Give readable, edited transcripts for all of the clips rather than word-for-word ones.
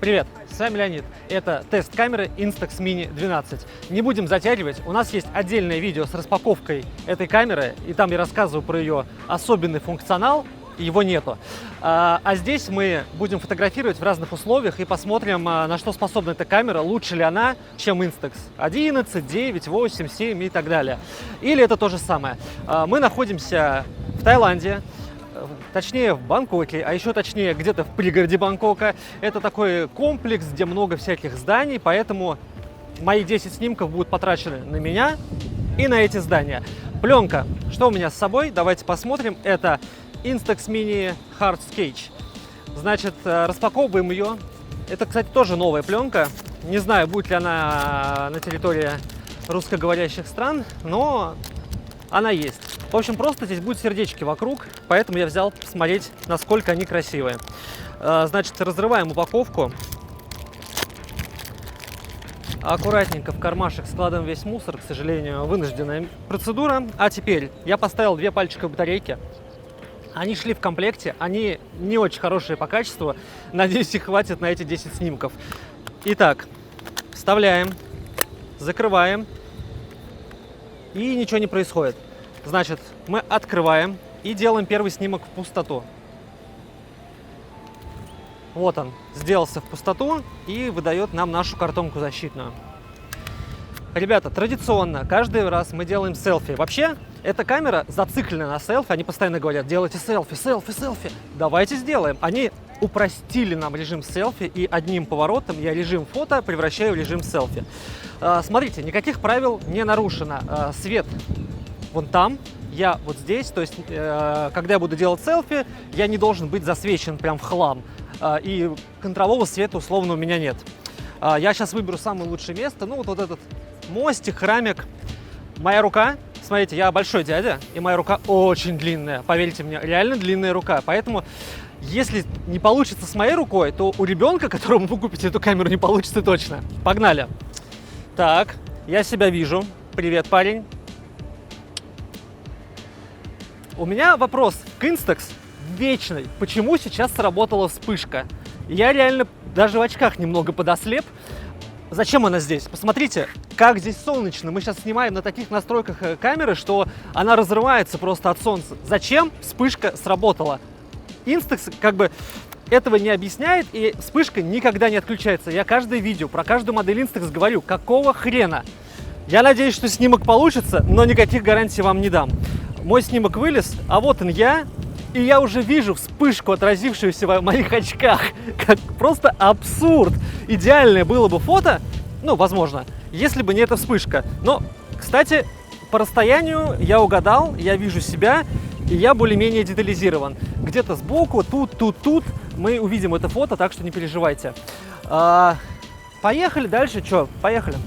Привет, с вами Леонид. Это тест камеры Instax Mini 12. Не будем затягивать, у нас есть отдельное видео с распаковкой этой камеры, и там я рассказываю про ее особенный функционал, и его нету. А здесь мы будем фотографировать в разных условиях и посмотрим, на что способна эта камера, лучше ли она, чем Instax 11, 9, 8, 7 и так далее. Или это то же самое. Мы находимся в Таиланде. Точнее в Бангкоке, а еще точнее где-то в пригороде Бангкока. Это такой комплекс, где много всяких зданий, поэтому мои 10 снимков будут потрачены на меня и на эти здания. Пленка. Что у меня с собой? Давайте посмотрим. Это Instax Mini Hard Sketch. Значит, распаковываем ее. Это, кстати, тоже новая пленка. Не знаю, будет ли она на территории русскоговорящих стран, но она есть. В общем, просто здесь будут сердечки вокруг, поэтому я взял посмотреть, насколько они красивые. Значит, разрываем упаковку. Аккуратненько в кармашек складываем весь мусор, к сожалению, вынужденная процедура. А теперь я поставил 2 пальчиковые батарейки. Они шли в комплекте, они не очень хорошие по качеству. Надеюсь, их хватит на эти 10 снимков. Итак, вставляем, закрываем, и ничего не происходит. Значит, мы открываем и делаем первый снимок в пустоту. Вот он, сделался в пустоту и выдает нам нашу картонку защитную. Ребята, традиционно каждый раз мы делаем селфи. Вообще, эта камера зациклена на селфи. Они постоянно говорят: делайте селфи, селфи, селфи. Давайте сделаем. Они упростили нам режим селфи, и одним поворотом я режим фото превращаю в режим селфи. Смотрите, никаких правил не нарушено. Свет вон там, я вот здесь. То есть, когда я буду делать селфи, я не должен быть засвечен прям в хлам. И контрового света условно у меня нет. Я сейчас выберу самое лучшее место. Ну, вот этот мостик, храмик. Моя рука, смотрите, я большой дядя, и моя рука очень длинная. Поверьте мне, реально длинная рука. Поэтому, если не получится с моей рукой, то у ребенка, которому вы купите эту камеру, не получится точно. Погнали. Так, я себя вижу. Привет, парень. У меня вопрос к Instax вечный. Почему сейчас сработала вспышка? Я реально даже в очках немного подослеп. Зачем она здесь? Посмотрите, как здесь солнечно. Мы сейчас снимаем на таких настройках камеры, что она разрывается просто от солнца. Зачем вспышка сработала? Instax как бы этого не объясняет, и вспышка никогда не отключается. Я каждое видео про каждую модель Instax говорю: какого хрена? Я надеюсь, что снимок получится, но никаких гарантий вам не дам. Мой снимок вылез, а вот он я. И я уже вижу вспышку, отразившуюся в моих очках. Как просто абсурд. Идеальное было бы фото, ну, возможно, если бы не эта вспышка. Но, кстати, по расстоянию я угадал, я вижу себя, и я более-менее детализирован. Где-то сбоку, тут мы увидим это фото, так что не переживайте. Поехали дальше. Что? Поехали.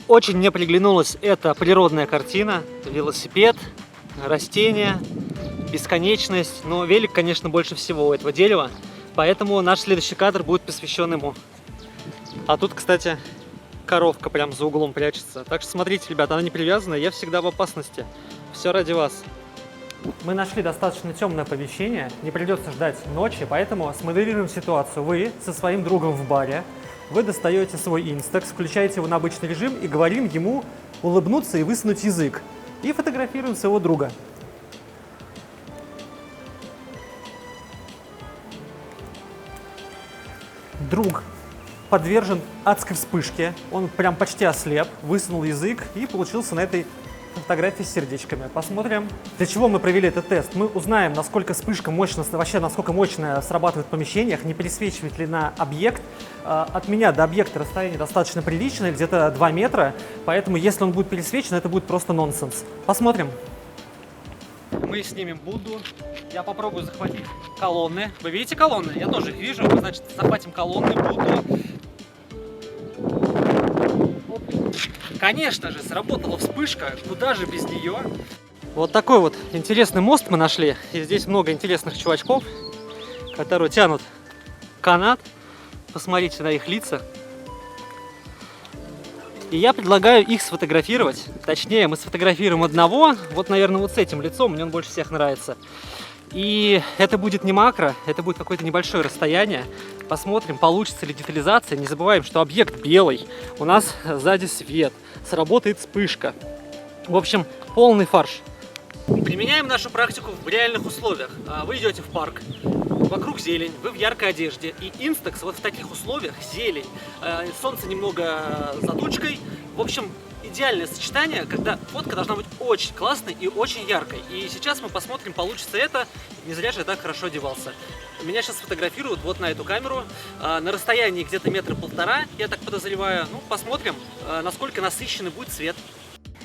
Очень мне приглянулась эта природная картина. Велосипед, растения, бесконечность. Но велик, конечно, больше всего у этого дерева. Поэтому наш следующий кадр будет посвящен ему. А тут, кстати, коровка прям за углом прячется. Так что смотрите, ребята, она не привязана, я всегда в опасности. Все ради вас. Мы нашли достаточно темное помещение, не придется ждать ночи, поэтому смоделируем ситуацию. Вы со своим другом в баре, вы достаете свой Instax, включаете его на обычный режим и говорим ему улыбнуться и высунуть язык. И фотографируем своего друга. Друг подвержен адской вспышке, он прям почти ослеп, высунул язык и получился на этой фотографии с сердечками. Посмотрим, для чего мы провели этот тест. Мы узнаем, насколько вспышка мощно, вообще насколько мощно срабатывает в помещениях, не пересвечивает ли на объект. От меня до объекта расстояние достаточно приличное, где-то 2 метра, поэтому если он будет пересвечен, это будет просто нонсенс. Посмотрим. Мы снимем Будду. Я попробую захватить колонны. Вы видите колонны? Я тоже их вижу. Мы, значит, захватим колонны, Будду. Конечно же, сработала вспышка. Куда же без нее? Вот такой вот интересный мост мы нашли. И здесь много интересных чувачков, которые тянут канат. Посмотрите на их лица. И я предлагаю их сфотографировать. Точнее, мы сфотографируем одного. Вот, наверное, вот с этим лицом. Мне он больше всех нравится. И это будет не макро, это будет какое-то небольшое расстояние. Посмотрим, получится ли детализация. Не забываем, что объект белый. У нас сзади свет. Сработает вспышка. В общем, полный фарш. Применяем нашу практику в реальных условиях. Вы идете в парк, вокруг зелень, вы в яркой одежде. И Instax вот в таких условиях, зелень, солнце немного за тучкой. В общем, идеальное сочетание, когда фотка должна быть очень классной и очень яркой. И сейчас мы посмотрим, получится это. Не зря же я так хорошо одевался. Меня сейчас фотографируют вот на эту камеру. На расстоянии где-то 1,5 метра, я так подозреваю. Ну, посмотрим, насколько насыщенный будет цвет.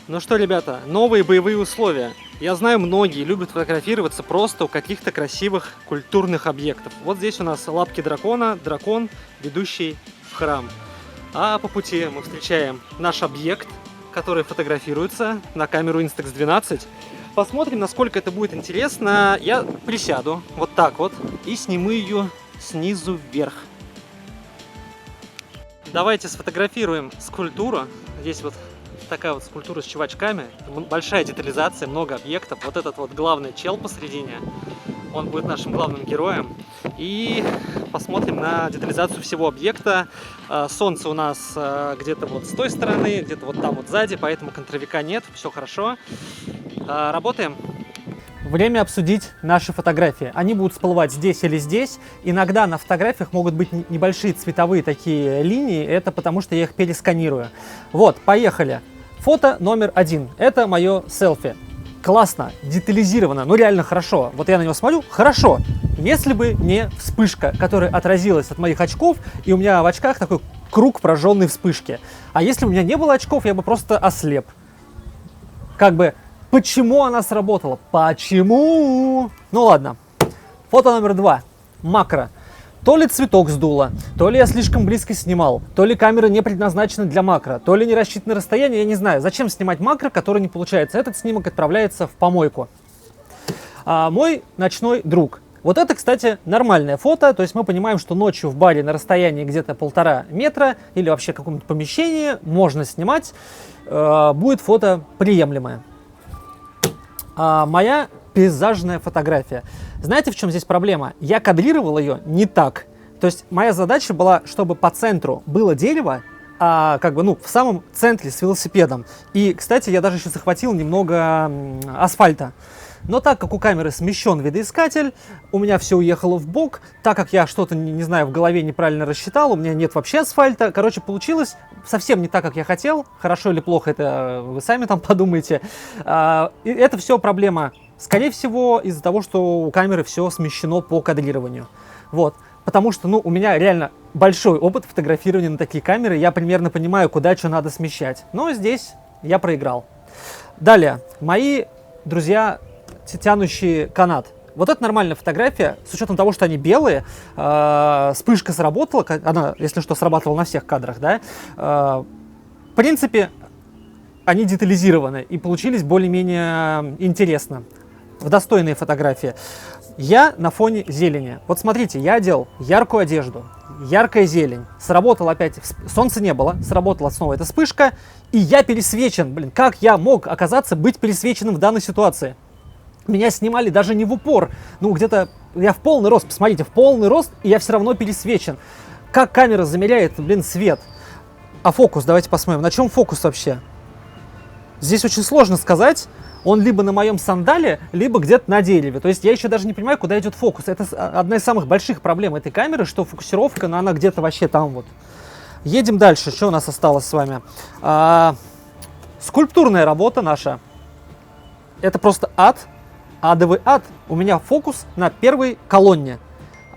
Ну что, ребята, новые боевые условия. Я знаю, многие любят фотографироваться просто у каких-то красивых культурных объектов. Вот здесь у нас лапки дракона, дракон, ведущий в храм. А по пути мы встречаем наш объект, который фотографируется на камеру Instax-12. Посмотрим, насколько это будет интересно. Я присяду вот так вот и сниму ее снизу вверх. Давайте сфотографируем скульптуру. Здесь вот такая вот скульптура с чувачками. Большая детализация, много объектов. Вот этот вот главный чел посредине. Он будет нашим главным героем. И посмотрим на детализацию всего объекта. Солнце у нас где-то вот с той стороны, где-то вот там вот сзади, поэтому контровика нет, все хорошо. Работаем. Время обсудить наши фотографии. Они будут всплывать здесь или здесь. Иногда на фотографиях могут быть небольшие цветовые такие линии. Это потому, что я их пересканирую. Вот, поехали. Фото номер 1. Это мое селфи. Классно, детализировано, ну реально хорошо. Вот я на него смотрю, хорошо. Если бы не вспышка, которая отразилась от моих очков, и у меня в очках такой круг прожженной вспышки. А если бы у меня не было очков, я бы просто ослеп. Как бы, почему она сработала? Почему? Ну ладно. Фото номер 2. Макро. То ли цветок сдуло, то ли я слишком близко снимал, то ли камера не предназначена для макро, то ли не рассчитано расстояние, я не знаю. Зачем снимать макро, который не получается? Этот снимок отправляется в помойку. Мой ночной друг. Вот это, кстати, нормальное фото, то есть мы понимаем, что ночью в баре на расстоянии где-то 1,5 метра или вообще в каком-то помещении можно снимать, будет фото приемлемое. Моя пейзажная фотография. Знаете, в чем здесь проблема? Я кадрировал ее не так. То есть моя задача была, чтобы по центру было дерево, как бы, ну, в самом центре с велосипедом. И, кстати, я даже еще захватил немного асфальта. Но так как у камеры смещен видоискатель, у меня все уехало в бок. Так как я что-то, не знаю, в голове неправильно рассчитал, у меня нет вообще асфальта. Короче, получилось совсем не так, как я хотел. Хорошо или плохо, это вы сами там подумайте. И это все проблема, скорее всего, из-за того, что у камеры все смещено по кадрированию. Вот. Потому что, ну, у меня реально большой опыт фотографирования на такие камеры. Я примерно понимаю, куда что надо смещать. Но здесь я проиграл. Далее. Мои друзья, тянущие канат. Вот это нормальная фотография, с учетом того, что они белые. Вспышка сработала, она, если что, срабатывала на всех кадрах, да. В принципе, они детализированы и получились более-менее интересно. В достойные фотографии. Я на фоне зелени. Вот смотрите, я одел яркую одежду, яркая зелень. Сработал опять, солнца не было, сработала снова эта вспышка, и я пересвечен. Блин, как я мог оказаться быть пересвеченным в данной ситуации? Меня снимали даже не в упор, ну где-то я в полный рост, посмотрите, в полный рост, и я все равно пересвечен. как камера замеряет, блин, свет. А фокус, давайте посмотрим. На чем фокус вообще? Здесь очень сложно сказать. Он либо на моем сандале, либо где-то на дереве. То есть я еще даже не понимаю, куда идет фокус. Это одна из самых больших проблем этой камеры, что фокусировка, но она где-то вообще там вот. Едем дальше. Что у нас осталось с вами? Скульптурная работа наша. Это просто ад. Адовый ад. У меня фокус на первой колонне.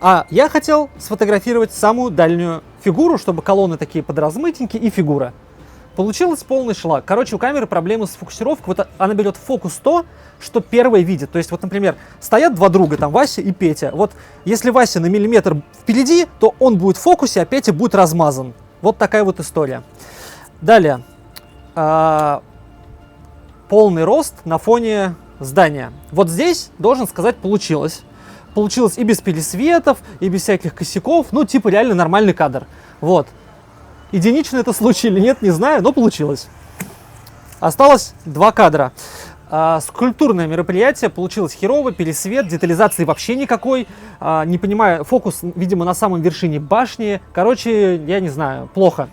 А я хотел сфотографировать самую дальнюю фигуру, чтобы колонны такие подразмытенькие и фигура. Получилось полный шлак. Короче, у камеры проблемы с фокусировкой. Вот она берет в фокус то, что первая видит. То есть, вот, например, стоят два друга, там Вася и Петя. Вот если Вася на миллиметр впереди, то он будет в фокусе, а Петя будет размазан. Вот такая вот история. Далее. Полный рост на фоне здания. Вот здесь, должен сказать, получилось. Получилось и без пересветов, и без всяких косяков. Ну, типа, реально нормальный кадр. Вот. Единичный это случай или нет, не знаю, но получилось. Осталось 2 кадра. Скульптурное мероприятие получилось херово, пересвет, детализации вообще никакой. Не понимаю, фокус, видимо, на самом вершине башни. Короче, я не знаю, плохо.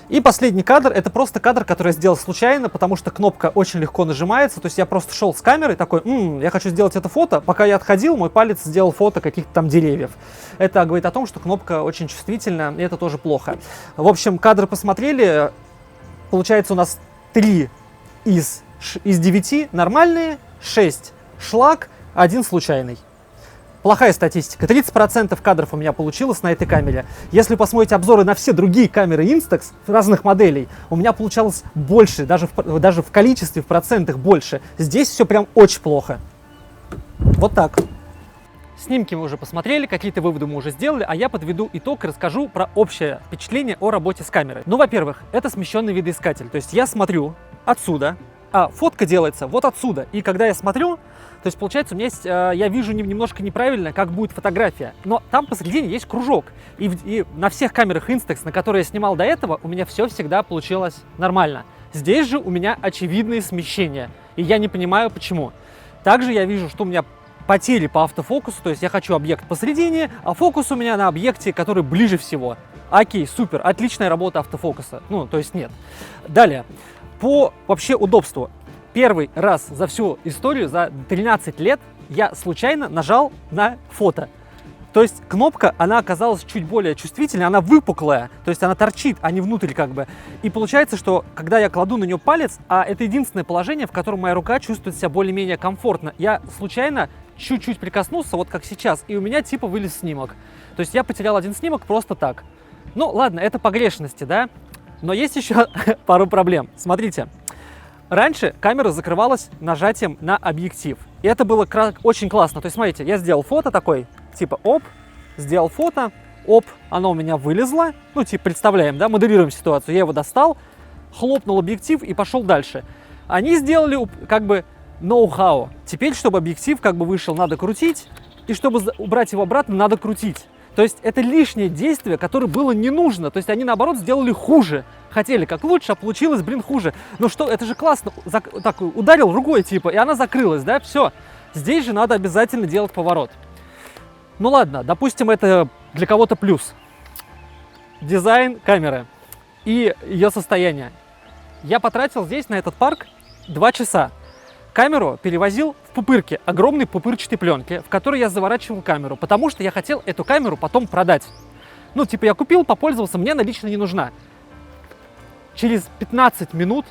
И последний кадр, это просто кадр, который я сделал случайно, потому что кнопка очень легко нажимается. То есть я просто шел с камерой такой, я хочу сделать это фото. Пока я отходил, мой палец сделал фото каких-то там деревьев. Это говорит о том, что кнопка очень чувствительна, и это тоже плохо. В общем, кадры посмотрели. Получается, у нас 3 из 9 нормальные, 6 шлак, 1 случайный. Плохая статистика. 30% кадров у меня получилось на этой камере. Если посмотреть обзоры на все другие камеры Instax разных моделей, у меня получалось больше, даже в количестве, в процентах больше. Здесь все прям очень плохо. Вот так. Снимки мы уже посмотрели, какие-то выводы мы уже сделали, а я подведу итог и расскажу про общее впечатление о работе с камерой. Ну, во-первых, это смещенный видоискатель. То есть я смотрю отсюда, а фотка делается вот отсюда. И когда я смотрю, то есть получается у меня есть, я вижу немножко неправильно, как будет фотография. Но там посередине есть кружок. И на всех камерах Instax, на которые я снимал до этого, у меня все всегда получилось нормально. Здесь же у меня очевидные смещения. И я не понимаю, почему. Также я вижу, что у меня потери по автофокусу. То есть я хочу объект посередине, а фокус у меня на объекте, который ближе всего. Окей, супер, отличная работа автофокуса. Ну, то есть нет. Далее. По вообще удобству. Первый раз за всю историю, за 13 лет, я случайно нажал на фото. То есть кнопка, она оказалась чуть более чувствительной, она выпуклая, то есть она торчит, а не внутрь как бы. И получается, что когда я кладу на нее палец, а это единственное положение, в котором моя рука чувствует себя более-менее комфортно, я случайно чуть-чуть прикоснулся, вот как сейчас, и у меня типа вылез снимок. То есть я потерял один снимок просто так. Ну ладно, это погрешности, да? Но есть еще пару проблем. Смотрите. Раньше камера закрывалась нажатием на объектив. И это было очень классно. То есть, смотрите, я сделал фото такой, типа оп, сделал фото, оп, оно у меня вылезло. Ну, типа, представляем, да, моделируем ситуацию. Я его достал, хлопнул объектив и пошел дальше. Они сделали как бы ноу-хау. Теперь, чтобы объектив как бы вышел, надо крутить. И чтобы убрать его обратно, надо крутить. То есть это лишнее действие, которое было не нужно. То есть они, наоборот, сделали хуже. Хотели как лучше, а получилось, блин, хуже. Ну что, это же классно. Так, ударил рукой, типа, и она закрылась, да? Все. Здесь же надо обязательно делать поворот. Ну ладно, допустим, это для кого-то плюс. Дизайн камеры и ее состояние. Я потратил здесь, на этот парк, 2 часа. Камеру перевозил в пупырке, огромной пупырчатой пленке, в которой я заворачивал камеру, потому что я хотел эту камеру потом продать. Ну, типа, я купил, попользовался, мне она лично не нужна. Через 15 минут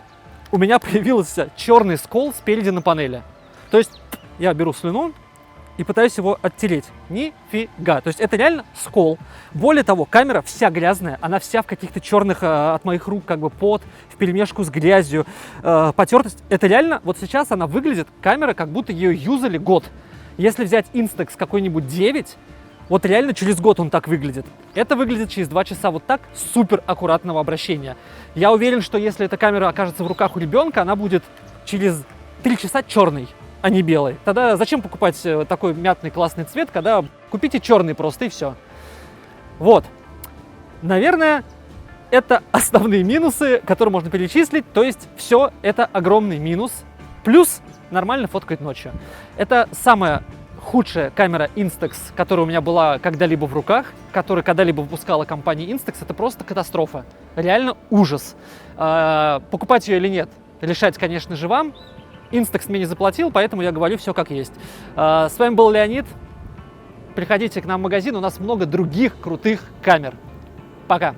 у меня появился черный скол спереди на панели. То есть я беру слюну и пытаюсь его оттереть. Нифига. То есть это реально скол. Более того, камера вся грязная, она вся в каких-то черных от моих рук, как бы пот, вперемешку с грязью, потертость. Это реально, вот сейчас она выглядит, камера, как будто ее юзали год. Если взять Instax какой-нибудь 9, вот реально через год он так выглядит. Это выглядит через 2 часа вот так, супер аккуратного обращения. Я уверен, что если эта камера окажется в руках у ребенка, она будет через 3 часа черной, а не белый. Тогда зачем покупать такой мятный классный цвет, когда купите черный просто и все. Вот. Наверное, это основные минусы, которые можно перечислить. То есть все это огромный минус. Плюс нормально фоткать ночью. Это самое худшая камера Instax, которая у меня была когда-либо в руках, которую когда-либо выпускала компания Instax, это просто катастрофа. Реально ужас. Покупать ее или нет, решать, конечно же, вам. Instax мне не заплатил, поэтому я говорю все как есть. С вами был Леонид. Приходите к нам в магазин, у нас много других крутых камер. Пока!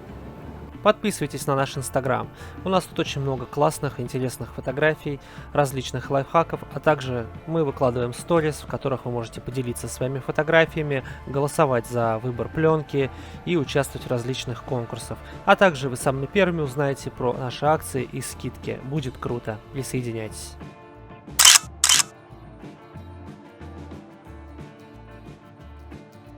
Подписывайтесь на наш Инстаграм. У нас тут очень много классных, интересных фотографий, различных лайфхаков, а также мы выкладываем сторис, в которых вы можете поделиться своими фотографиями, голосовать за выбор пленки и участвовать в различных конкурсах. А также вы самыми первыми узнаете про наши акции и скидки. Будет круто. Присоединяйтесь.